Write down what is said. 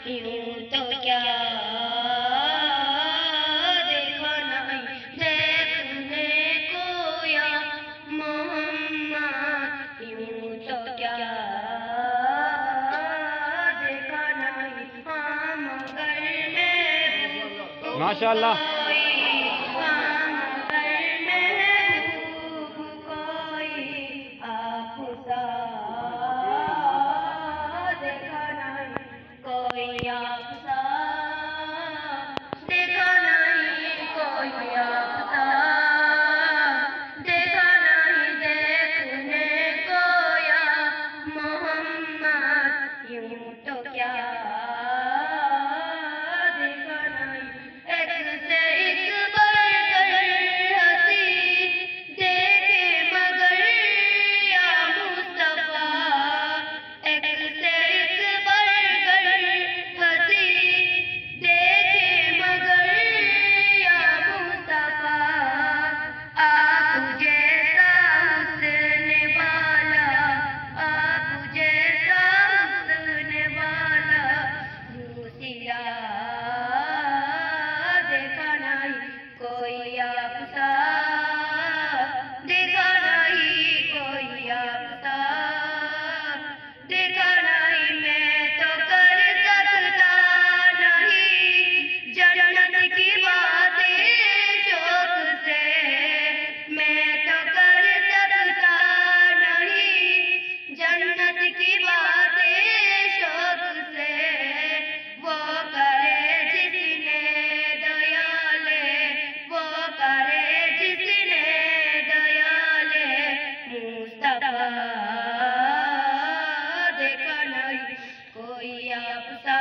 यूं तो क्या देखो नहीं देखने को या मोहम्मद, यूं तो क्या देखो नहीं हाँ मगर मैं माशाअल्लाह। कोई आपसा देखा नहीं, कोई आपसा देखा नहीं देखने को या मोहम्मद, यूं तो क्या देखा नहीं। एक से एक बढ़कर हंसी देखे मगर या मुस्तफा, एक से एक बढ़कर हंसी देखे मगर या मुस्तफा, आप जैसा हुस्न वाला, आप जैसा हुस्न वाला दूसरा देखा नहीं, कोई आपसा देखा नहीं, कोई आपसा देखा नहीं। मैं तो कर सकता नहीं जन्नत की बातें शौक से, मैं तो कर सकता नहीं जन्नत की बातें शौक से, वो करे जिसने दयाले, वो करे जिसने दयाले मुस्तफा, देखा नहीं कोई आपसा